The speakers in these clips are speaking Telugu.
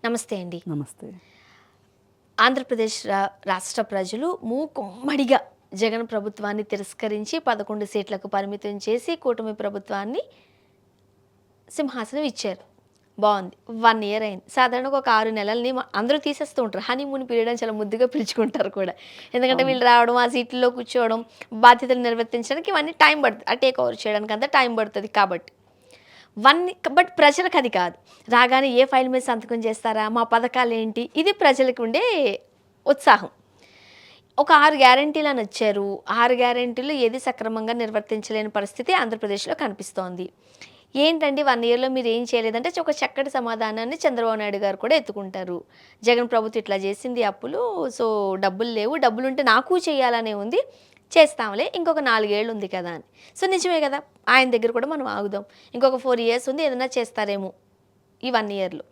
నమస్తే అండి. నమస్తే. ఆంధ్రప్రదేశ్ రాష్ట్ర ప్రజలు మూకుమ్మడిగా జగన్ ప్రభుత్వాన్ని తిరస్కరించి 11 సీట్లకు పరిమితం చేసి కూటమి ప్రభుత్వాన్ని సింహాసనం ఇచ్చారు. బావుంది. 1 ఇయర్ అయింది. సాధారణంగా ఒక 6 నెలల్ని అందరూ తీసేస్తూ ఉంటారు. హనీమూన్ పీరియడ్ అని చాలా ముద్దుగా పిలుచుకుంటారు కూడా. ఎందుకంటే వీళ్ళు రావడం, ఆ సీట్లలో కూర్చోవడం, బాధ్యతలు నిర్వర్తించడానికి ఇవన్నీ టైం పడుతుంది. ఆ టేక్ ఓవర్ చేయడానికి అంతా టైం పడుతుంది కాబట్టి. బట్ ప్రజలకు అది కాదు. రాగానే ఏ ఫైల్ మీద సంతకం చేస్తారా? మా పథకాలేంటి? ఇది ప్రజలకు ఉండే ఉత్సాహం. ఒక 6 గ్యారంటీలని వచ్చారు. 6 గ్యారంటీలు ఏది సక్రమంగా నిర్వర్తించలేని పరిస్థితి ఆంధ్రప్రదేశ్‌లో కనిపిస్తోంది. ఏంటండి 1 ఇయర్‌లో మీరు ఏం చేయలేదంటే ఒక చక్కటి సమాధానాన్ని చంద్రబాబు నాయుడు గారు కూడా ఎత్తుకుంటారు. జగన్ ప్రభుత్వం ఇట్లా చేసింది అప్పులు. సో, డబ్బులు లేవు. డబ్బులుంటే నాకు చేయాలనే ఉంది. చేస్తాంలే ఇంకొక 4 ఏళ్ళు ఉంది కదా అని. సో, నిజమే కదా! ఆయన దగ్గర కూడా మనం ఆగుదాం. ఇంకొక 4 ఇయర్స్ ఉంది ఏదైనా చేస్తారేమో ఈ 1 ఇయర్‌లో.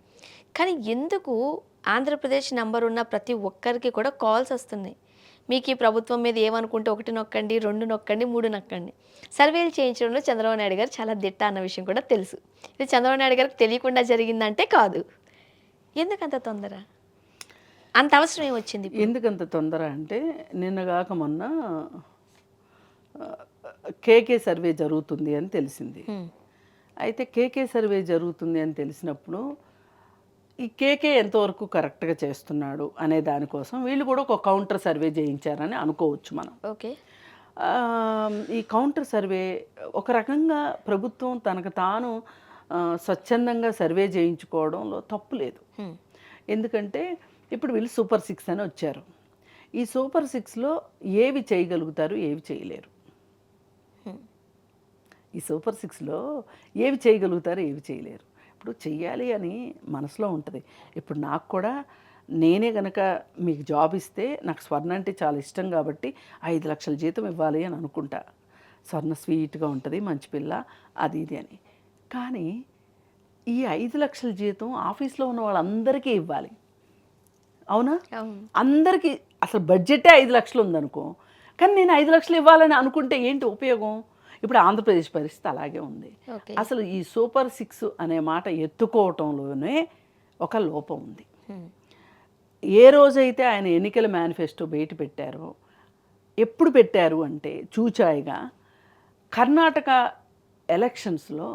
కానీ ఎందుకు ఆంధ్రప్రదేశ్ నంబర్ ఉన్న ప్రతి ఒక్కరికి కూడా కాల్స్ వస్తున్నాయి. మీకు ఈ ప్రభుత్వం మీద ఏమనుకుంటే 1 నొక్కండి, 2 నొక్కండి, 3 నొక్కండి. సర్వేలు చేయించడంలో చంద్రబాబు నాయుడు గారు చాలా దిట్ట అన్న విషయం కూడా తెలుసు. ఇది చంద్రబాబు నాయుడు గారికి తెలియకుండా జరిగిందంటే కాదు. ఎందుకంత తొందర? అంత అవసరం ఏమొచ్చింది ఇప్పుడు? ఎందుకంత తొందర అంటే నిన్నగాక మొన్న కేకే సర్వే జరుగుతుంది అని తెలిసింది. అయితే కేకే సర్వే జరుగుతుంది అని తెలిసినప్పుడు ఈ కేకే ఎంతవరకు కరెక్ట్‌గా చేస్తున్నాడు అనే దానికోసం వీళ్ళు కూడా ఒక కౌంటర్ సర్వే చేయించారని అనుకోవచ్చు మనం. ఓకే. ఈ కౌంటర్ సర్వే ఒక రకంగా ప్రభుత్వం తనకు తాను స్వచ్ఛందంగా సర్వే చేయించుకోవడంలో తప్పు లేదు. ఎందుకంటే ఇప్పుడు వీళ్ళు సూపర్ 6 అని వచ్చారు. ఈ సూపర్ 6లో ఏవి చేయగలుగుతారు, ఏవి చేయలేరు. ఈ సూపర్ 6లో ఏవి చేయగలుగుతారు, ఏవి చేయలేరు. ఇప్పుడు చెయ్యాలి అని మనసులో ఉంటుంది. ఇప్పుడు నాకు కూడా నేనే గనక మీకు జాబ్ ఇస్తే నాకు స్వర్ణ అంటే చాలా ఇష్టం కాబట్టి 5 లక్షల జీతం ఇవ్వాలి అని అనుకుంటా. స్వర్ణ స్వీట్గా ఉంటుంది, మంచి పిల్ల, అది ఇది అని. కానీ ఈ 5 లక్షల జీతం ఆఫీస్లో ఉన్న వాళ్ళందరికీ ఇవ్వాలి. అవునా? అందరికీ అసలు బడ్జెటే 5 లక్షలు ఉందనుకో, కానీ నేను 5 లక్షలు ఇవ్వాలని అనుకుంటే ఏంటి ఉపయోగం? ఇప్పుడు ఆంధ్రప్రదేశ్ పరిస్థితి అలాగే ఉంది. అసలు ఈ సూపర్ 6 అనే మాట ఎత్తుకోవటంలోనే ఒక లోపం ఉంది. ఏ రోజైతే ఆయన ఎన్నికల మేనిఫెస్టో బయట పెట్టారో, ఎప్పుడు పెట్టారు అంటే చూచాయిగా కర్ణాటక ఎలక్షన్స్లో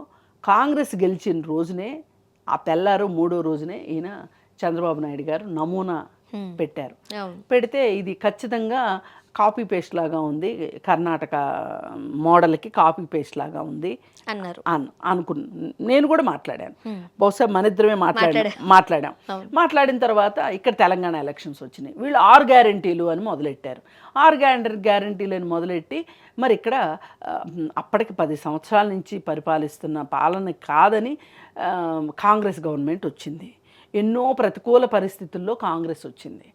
కాంగ్రెస్ గెలిచిన రోజునే, ఆ తెల్లారు 3వ రోజునే ఈయన చంద్రబాబు నాయుడు గారు నమూనా పెట్టారు. పెడితే ఇది ఖచ్చితంగా కాపీ పేస్ట్ లాగా ఉంది, కర్ణాటక మోడల్కి కాపీ పేస్ట్ లాగా ఉంది అన్నారు. నేను కూడా మాట్లాడాను. బహుశా మన ఇద్దరమే మాట్లాడాం. మాట్లాడిన తర్వాత ఇక్కడ తెలంగాణ ఎలక్షన్స్ వచ్చినాయి. వీళ్ళు 6 గ్యారంటీలు అని మొదలెట్టారు. 6 గ్యారంటీలు అని మొదలెట్టి మరి ఇక్కడ అప్పటికి 10 సంవత్సరాల నుంచి పరిపాలిస్తున్న పాలన కాదని కాంగ్రెస్ గవర్నమెంట్ వచ్చింది. ఎన్నో ప్రతికూల పరిస్థితుల్లో కాంగ్రెస్ వచ్చింది.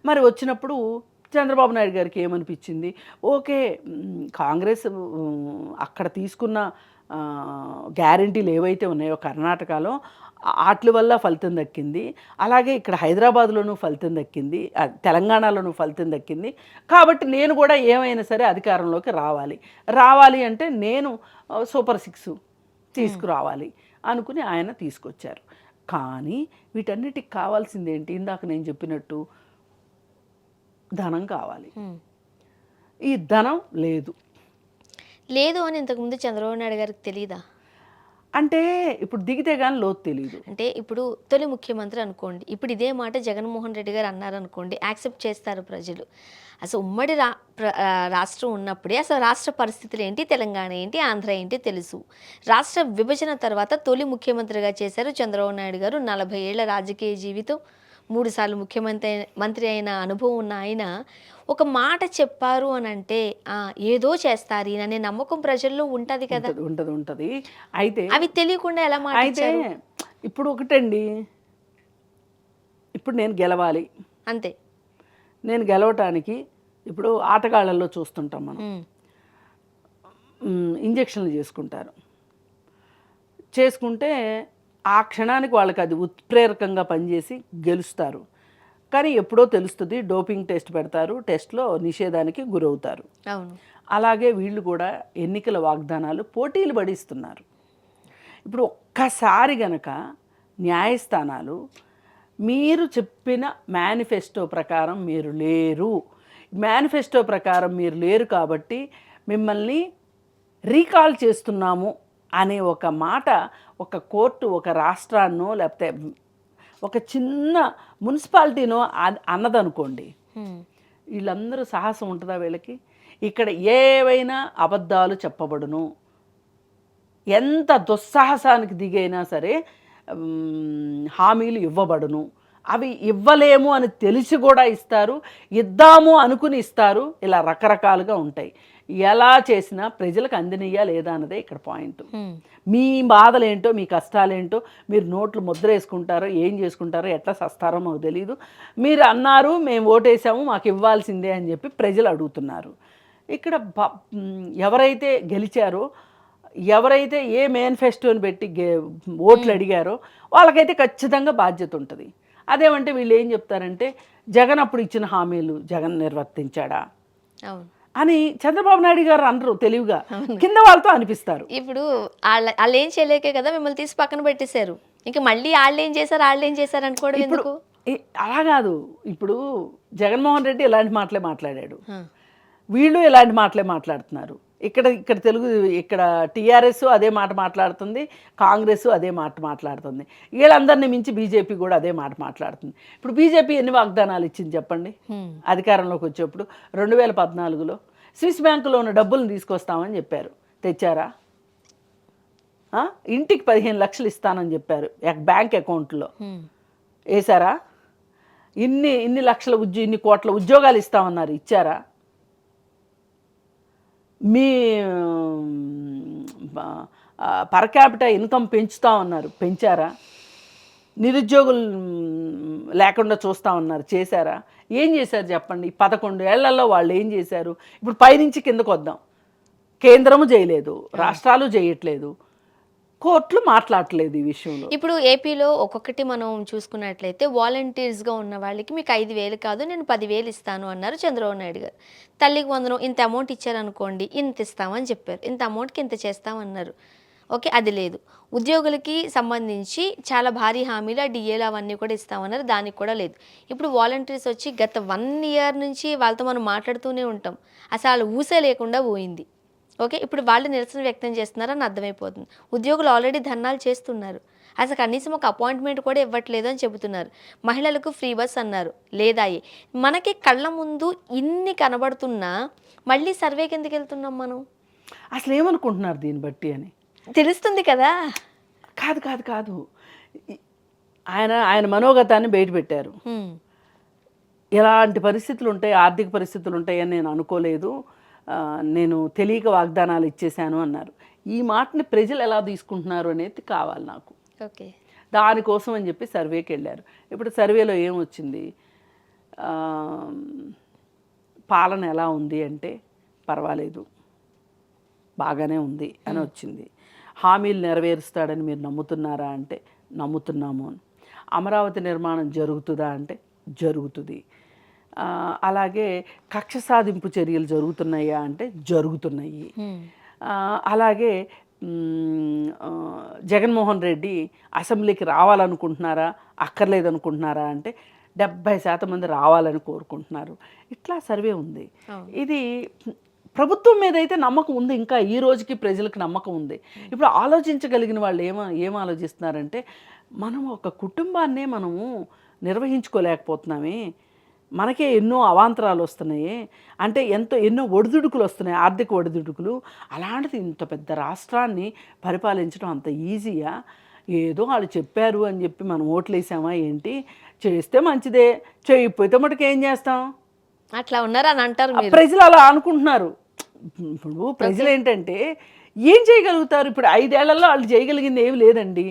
మరి వచ్చినప్పుడు చంద్రబాబు నాయుడు గారికి ఏమనిపించింది, ఓకే కాంగ్రెస్ అక్కడ తీసుకున్న గ్యారంటీలు ఏవైతే ఉన్నాయో కర్ణాటకలో వాటి వల్ల ఫలితం దక్కింది, అలాగే ఇక్కడ హైదరాబాద్లోనూ ఫలితం దక్కింది, తెలంగాణలోనూ ఫలితం దక్కింది. కాబట్టి నేను కూడా ఏమైనా సరే అధికారంలోకి రావాలి అంటే నేను సూపర్ 6 తీసుకురావాలి అనుకుని ఆయన తీసుకొచ్చారు. కానీ వీటన్నిటికి కావాల్సింది ఏంటి? ఇందాక నేను చెప్పినట్టు ధనం కావాలి. ఈ ధనం లేదు అని ఇంతకుముందు చంద్రబాబు నాయుడు గారికి తెలియదా? అంటే ఇప్పుడు దిగితే కానీ లోతు తెలియదు. అంటే ఇప్పుడు తొలి ముఖ్యమంత్రి అనుకోండి, ఇప్పుడు ఇదే మాట జగన్మోహన్ రెడ్డి గారు అన్నారనుకోండి, యాక్సెప్ట్ చేస్తారు ప్రజలు. అసలు ఉమ్మడి రాష్ట్రం ఉన్నప్పుడే అసలు రాష్ట్ర పరిస్థితులు ఏంటి, తెలంగాణ ఏంటి, ఆంధ్ర ఏంటి తెలుసు. రాష్ట్ర విభజన తర్వాత తొలి ముఖ్యమంత్రిగా చేశారు చంద్రబాబు నాయుడు గారు. 40 ఏళ్ల రాజకీయ జీవితం, 3 సార్లు మంత్రి అయిన అనుభవం ఉన్న ఆయన ఒక మాట చెప్పారు అని అంటే ఏదో చేస్తారు ఈయన అనే నమ్మకం ప్రజల్లో ఉంటుంది కదా. ఉంటుంది. అయితే అవి తెలియకుండా ఎలా మాట్లాడారు? ఇప్పుడు ఒకటండి, ఇప్పుడు నేను గెలవాలి అంతే. నేను గెలవటానికి ఇప్పుడు ఆటగాళ్ళల్లో చూస్తుంటాం మనం, ఇంజక్షన్లు చేసుకుంటే ఆ క్షణానికి వాళ్ళకి అది ఉత్ప్రేరకంగా పనిచేసి గెలుస్తారు. కానీ ఎప్పుడో తెలుస్తుంది, డోపింగ్ టెస్ట్ పెడతారు, టెస్ట్లో నిషేధానికి గురవుతారు. అలాగే వీళ్ళు కూడా ఎన్నికల వాగ్దానాలు పోటీలు పడిస్తున్నారు. ఇప్పుడు ఒక్కసారి గనక న్యాయస్థానాలు మీరు చెప్పిన మేనిఫెస్టో ప్రకారం మీరు లేరు. మేనిఫెస్టో ప్రకారం మీరు లేరు కాబట్టి మిమ్మల్ని రీకాల్ చేస్తున్నాము అనే ఒక మాట ఒక కోర్టు ఒక రాష్ట్రాన్నో లేకపోతే ఒక చిన్న మున్సిపాలిటీనో అన్నదనుకోండి, వీళ్ళందరూ సాహసం ఉంటుందా వీళ్ళకి? ఇక్కడ ఏవైనా అబద్ధాలు చెప్పబడును, ఎంత దుస్సాహసానికి దిగైనా సరే హామీలు ఇవ్వబడును. అవి ఇవ్వలేము అని తెలిసి కూడా ఇస్తారు, ఇద్దాము అనుకుని ఇస్తారు. ఇలా రకరకాలుగా ఉంటాయి. ఎలా చేసినా ప్రజలకు అందినయ్యా లేదా అన్నదే ఇక్కడ పాయింట్. మీ బాధలేంటో మీ కష్టాలేంటో మీరు నోట్లు ముద్ర వేసుకుంటారో ఏం చేసుకుంటారో ఎట్లా సస్తారో మాకు తెలీదు. మీరు అన్నారు మేము ఓటేసాము మాకు ఇవ్వాల్సిందే అని చెప్పి ప్రజలు అడుగుతున్నారు. ఇక్కడ ఎవరైతే గెలిచారో, ఎవరైతే ఏ మేనిఫెస్టోని పెట్టి ఓట్లు అడిగారో వాళ్ళకైతే ఖచ్చితంగా బాధ్యత ఉంటుంది. అదేమంటే వీళ్ళు ఏం చెప్తారంటే జగన్ అప్పుడు ఇచ్చిన హామీలు జగన్ నిర్వర్తించాడా అని చంద్రబాబు నాయుడు గారు అనరు, తెలివిగా కింద వాళ్ళతో అనిపిస్తారు. ఇప్పుడు వాళ్ళు ఏం చేయలేకే కదా మిమ్మల్ని తీసి పక్కన పెట్టేశారు. ఇంకా మళ్ళీ వాళ్ళు ఏం చేశారు అనుకోవడం ఎందుకు? అలా కాదు. ఇప్పుడు జగన్మోహన్ రెడ్డి ఇలాంటి మాటలే మాట్లాడాడు, వీళ్ళు ఇలాంటి మాటలే మాట్లాడుతున్నారు. ఇక్కడ తెలుగు ఇక్కడ టీఆర్ఎస్ అదే మాట మాట్లాడుతుంది, కాంగ్రెస్ అదే మాట మాట్లాడుతుంది, వీళ్ళందరినీ మించి బీజేపీ కూడా అదే మాట మాట్లాడుతుంది. ఇప్పుడు బీజేపీ ఎన్ని వాగ్దానాలు ఇచ్చింది చెప్పండి అధికారంలోకి వచ్చేప్పుడు? 2014లో స్విస్ బ్యాంకులో ఉన్న డబ్బులను తీసుకొస్తామని చెప్పారు, తెచ్చారా? ఇంటికి 15 లక్షలు ఇస్తానని చెప్పారు బ్యాంక్ అకౌంట్లో, వేసారా? ఇన్ని లక్షల ఇన్ని కోట్ల ఉద్యోగాలు ఇస్తామన్నారు, ఇచ్చారా? మీ పర్ క్యాపిటల్ ఇన్కమ్ పెంచుతామన్నారు, పెంచారా? నిరుద్యోగులు లేకుండా చూస్తామన్నారు, చేశారా? ఏం చేశారు చెప్పండి? 11 ఏళ్లలో వాళ్ళు ఏం చేశారు? ఇప్పుడు పైనుంచి కిందకు వద్దాం. కేంద్రము చేయలేదు, రాష్ట్రాలు చేయట్లేదు, కోర్టులు మాట్లాడట్లేదు ఈ విషయంలో. ఇప్పుడు ఏపీలో ఒక్కొక్కటి మనం చూసుకున్నట్లయితే వాలంటీర్స్గా ఉన్న వాళ్ళకి మీకు 5,000 కాదు నేను 10,000 ఇస్తాను అన్నారు చంద్రబాబు నాయుడు గారు. తల్లికి వందనం ఇంత అమౌంట్ ఇచ్చారనుకోండి, ఇంత ఇస్తామని చెప్పారు, ఇంత అమౌంట్కి ఇంత చేస్తామన్నారు. ఓకే, అది లేదు. ఉద్యోగులకి సంబంధించి చాలా భారీ హామీలు డిఏలు అవన్నీ కూడా ఇస్తామన్నారు, దానికి కూడా లేదు. ఇప్పుడు వాలంటీర్స్ వచ్చి గత 1 ఇయర్ నుంచి వాళ్ళతో మనం మాట్లాడుతూనే ఉంటాం, అసలు ఊసే లేకుండా పోయింది. ఓకే, ఇప్పుడు వాళ్ళు నిరసన వ్యక్తం చేస్తున్నారని అర్థమైపోతుంది. ఉద్యోగులు ఆల్రెడీ ధర్నాలు చేస్తున్నారు, అసలు కనీసం ఒక అపాయింట్మెంట్ కూడా ఇవ్వట్లేదు అని చెబుతున్నారు. మహిళలకు ఫ్రీ బస్ అన్నారు, లేదాయి. మనకి కళ్ళ ముందు ఇన్ని కనబడుతున్నా మళ్ళీ సర్వేకి ఎందుకు వెళ్తున్నాం మనం? అసలు ఏమనుకుంటున్నారు దీన్ని బట్టి అని తెలుస్తుంది కదా. కాదు కాదు కాదు ఆయన మనోగతాన్ని బయటపెట్టారు. ఎలాంటి పరిస్థితులు ఉంటాయి, ఆర్థిక పరిస్థితులు ఉంటాయని నేను అనుకోలేదు, నేను తెలియక వాగ్దానాలు ఇచ్చేశాను అన్నారు. ఈ మాటని ప్రజలు ఎలా తీసుకుంటున్నారు అనేది కావాలి నాకు. ఓకే, దానికోసం అని చెప్పి సర్వేకి వెళ్ళారు. ఇప్పుడు సర్వేలో ఏమొచ్చింది? పాలన ఎలా ఉంది అంటే పర్వాలేదు, బాగానే ఉంది అని వచ్చింది. హామీలు నెరవేరుస్తాడని మీరు నమ్ముతున్నారా అంటే నమ్ముతున్నాము అని. అమరావతి నిర్మాణం జరుగుతుందా అంటే జరుగుతుంది. అలాగే కక్ష సాధింపు చర్యలు జరుగుతున్నాయా అంటే జరుగుతున్నాయి. అలాగే జగన్మోహన్ రెడ్డి అసెంబ్లీకి రావాలనుకుంటున్నారా అక్కర్లేదనుకుంటున్నారా అంటే 70% మంది రావాలని కోరుకుంటున్నారు. ఇట్లా సర్వే ఉంది. ఇది ప్రభుత్వం మీద అయితే నమ్మకం ఉంది, ఇంకా ఈ రోజుకి ప్రజలకు నమ్మకం ఉంది. ఇప్పుడు ఆలోచించగలిగిన వాళ్ళు ఏం ఆలోచిస్తున్నారంటే మనం ఒక కుటుంబాన్నే మనము నిర్వహించుకోలేకపోతున్నామే, మనకే ఎన్నో అవాంతరాలు వస్తున్నాయి అంటే ఎన్నో ఒడిదుడుకులు వస్తున్నాయి, ఆర్థిక ఒడిదుడుకులు. అలాంటిది ఇంత పెద్ద రాష్ట్రాన్ని పరిపాలించడం అంత ఈజీయా? ఏదో వాళ్ళు చెప్పారు అని చెప్పి మనం ఓట్లేసామా ఏంటి? చేస్తే మంచిదే, చేయకపోతే మటుకు ఏం చేస్తాం? అట్లా ఉన్నారు అని అంటారు ప్రజలు, అలా అనుకుంటున్నారు. ఇప్పుడు ప్రజలు ఏంటంటే ఏం చేయగలుగుతారు? ఇప్పుడు 5 ఏళ్లలో వాళ్ళు చేయగలిగింది ఏమి లేదండి.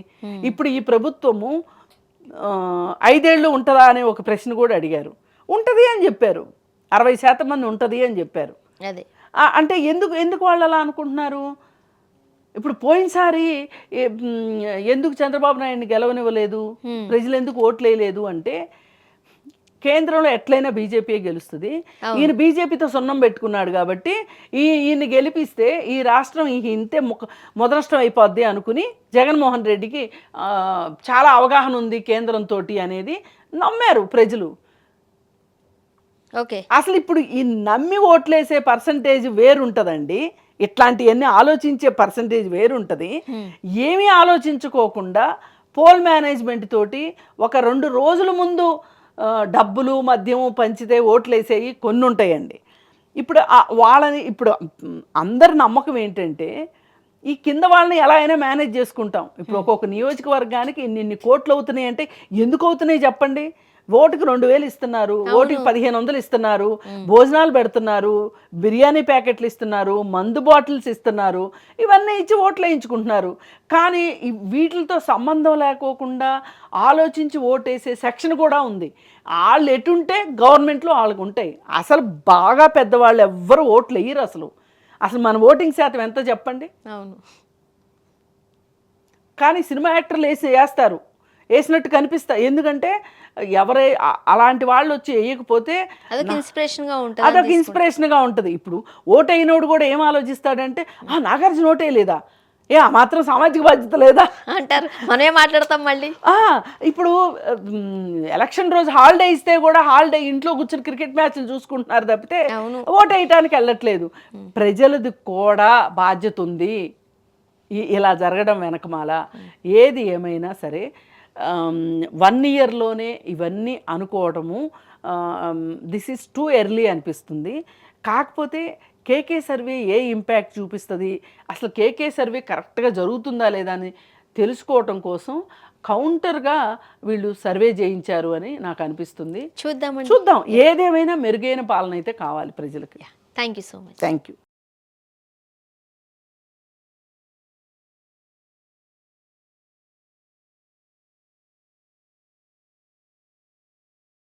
ఇప్పుడు ఈ ప్రభుత్వము 5 ఏళ్ళు ఉంటుందా అనే ఒక ప్రశ్న కూడా అడిగారు, ఉంటుంది అని చెప్పారు. 60% మంది ఉంటుంది అని చెప్పారు. అదే అంటే ఎందుకు వాళ్ళు అలా అనుకుంటున్నారు? ఇప్పుడు పోయినసారి ఎందుకు చంద్రబాబు నాయుడిని గెలవనివ్వలేదు, ప్రజలు ఎందుకు ఓట్లు వేయలేదు అంటే కేంద్రంలో ఎట్లయినా బీజేపీ గెలుస్తుంది. ఈయన బీజేపీతో సున్నం పెట్టుకున్నాడు కాబట్టి ఈయన్ని గెలిపిస్తే ఈ రాష్ట్రం ఇంతే మొదనష్టం అయిపోద్ది అనుకుని జగన్మోహన్ రెడ్డికి చాలా అవగాహన ఉంది కేంద్రంతో అనేది నమ్మారు ప్రజలు. ఓకే, అసలు ఇప్పుడు ఈ నమ్మి ఓట్లేసే పర్సంటేజ్ వేరుంటుందండి, ఇట్లాంటివన్నీ ఆలోచించే పర్సంటేజ్ వేరుంటుంది. ఏమీ ఆలోచించుకోకుండా పోల్ మేనేజ్మెంట్ తోటి ఒక 2 రోజుల ముందు డబ్బులు మద్యము పంచితే ఓట్లేసేవి కొన్ని ఉంటాయండి. ఇప్పుడు వాళ్ళని ఇప్పుడు అందరి నమ్మకం ఏంటంటే ఈ కింద వాళ్ళని ఎలా అయినా మేనేజ్ చేసుకుంటాం. ఇప్పుడు ఒక్కొక్క నియోజకవర్గానికి ఇన్ని కోట్లు అవుతున్నాయి అంటే ఎందుకు అవుతున్నాయి చెప్పండి? ఓటుకు 2000 ఇస్తున్నారు, ఓటుకి 1500 ఇస్తున్నారు, భోజనాలు పెడుతున్నారు, బిర్యానీ ప్యాకెట్లు ఇస్తున్నారు, మందు బాటిల్స్ ఇస్తున్నారు, ఇవన్నీ ఇచ్చి ఓట్లు వేయించుకుంటున్నారు. కానీ వీటితో సంబంధం లేకోకుండా ఆలోచించి ఓటేసే సెక్షన్ కూడా ఉంది. వాళ్ళు ఎటుంటే గవర్నమెంట్లో వాళ్ళకు ఉంటాయి. అసలు బాగా పెద్దవాళ్ళు ఎవ్వరు ఓట్లు వేయరు. అసలు మన ఓటింగ్ శాతం ఎంత చెప్పండి? అవును. కానీ సినిమా యాక్టర్లు వేస్తారు, వేసినట్టు కనిపిస్తారు. ఎందుకంటే అలాంటి వాళ్ళు వచ్చి వేయకపోతే అదొక ఇన్స్పిరేషన్గా ఉంటుంది. ఇప్పుడు ఓటు అయినోడు కూడా ఏం ఆలోచిస్తాడంటే నాగార్జున ఓటే లేదా, ఆ మాత్రం సామాజిక బాధ్యత లేదా అంటారు. మనమే మాట్లాడతాం మళ్ళీ. ఇప్పుడు ఎలక్షన్ రోజు హాలిడే ఇస్తే కూడా హాలిడే ఇంట్లో కూర్చొని క్రికెట్ మ్యాచ్లు చూసుకుంటున్నారు తప్పితే ఓటు వేయటానికి వెళ్ళట్లేదు. ప్రజలది కూడా బాధ్యత ఉంది ఇలా జరగడం వెనకమాల. ఏది ఏమైనా సరే 1 ఇయర్లోనే ఇవన్నీ అనుకోవడము దిస్ ఈజ్ టూ ఎర్లీ అనిపిస్తుంది. కాకపోతే కేకే సర్వే ఏ ఇంపాక్ట్ చూపిస్తుంది, అసలు కేకే సర్వే కరెక్ట్గా జరుగుతుందా లేదా అని తెలుసుకోవటం కోసం కౌంటర్గా వీళ్ళు సర్వే చేయించారు అని నాకు అనిపిస్తుంది. చూద్దాం. ఏదేమైనా మెరుగైన పాలన అయితే కావాలి ప్రజలకి. Thank you so much. Thank you.